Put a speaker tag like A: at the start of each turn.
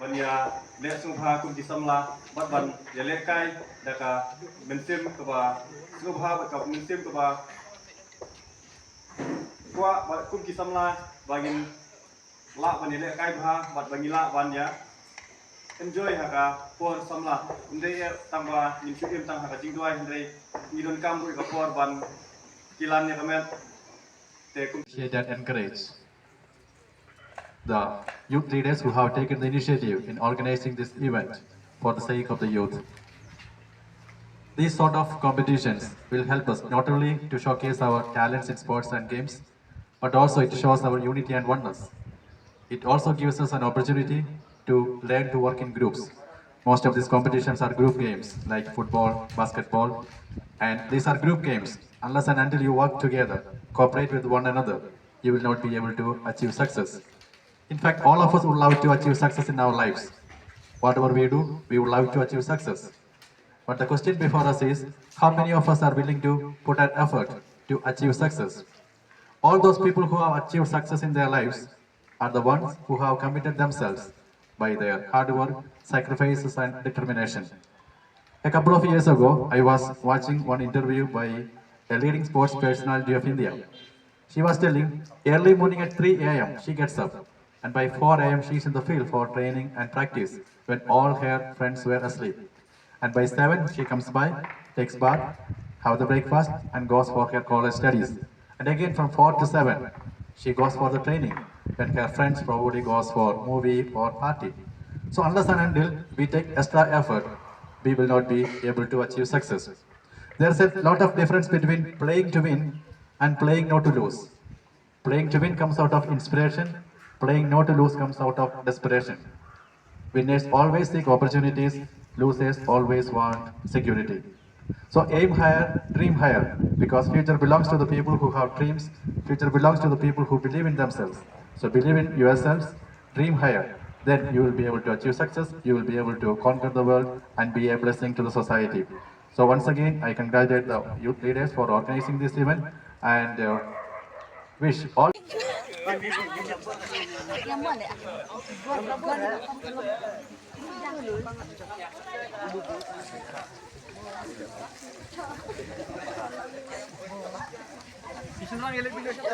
A: วันยาเละสุภาคุณจิสัมลาบัดบันอย่าเละไก่แต่ก็เป็นซิมกับว่าสุภากับเป็นซิมกับว่าว่าคุณจิสัมลาบางินละวันนี้เละไก่พาบัดบางินละวันยา enjoy haka por samla ndai tamba nim chukim tang haka jingduai ndai milon kam ru ka por ban kilan ne kamet te kum
B: that encourage the youth leaders who have taken the initiative in organizing this event for the sake of the youth. These sort of competitions will help us not only to showcase our talents in sports and games, but also it shows our unity and oneness. It also gives us an opportunity to learn to work in groups. Most of these competitions are group games like football, basketball, and these are group games. Unless and until you work together, cooperate with one another, you will not be able to achieve success. In fact, all of us would love to achieve success in our lives. Whatever we do, we would love to achieve success. But the question before us is, how many of us are willing to put an effort to achieve success? All those people who have achieved success in their lives are the ones who have committed themselves by their hard work, sacrifices and determination. A couple of years ago, I was watching one interview by a leading sports personality of India. She was telling, early morning at 3 a.m. she gets up, and by 4 a.m. she is in the field for training and practice when all her friends were asleep. And by 7 she comes by, takes bath, have the breakfast and goes for her college studies. And again from 4 to 7 she goes for the training when her friends probably goes for movie or party. So unless and until we take extra effort, we will not be able to achieve success. There's a lot of difference between playing to win and playing not to lose. Playing to win comes out of inspiration, playing not to lose comes out of desperation. Winners always seek opportunities, losers always want security. So aim higher, dream higher, because future belongs to the people who have dreams, future belongs to the people who believe in themselves. So believe in yourselves, dream higher, then you will be able to achieve success, you will be able to conquer the world and be a blessing to the society. So once again, I congratulate the youth leaders for organizing this event and wish all
C: Bisa lang ilag video siya.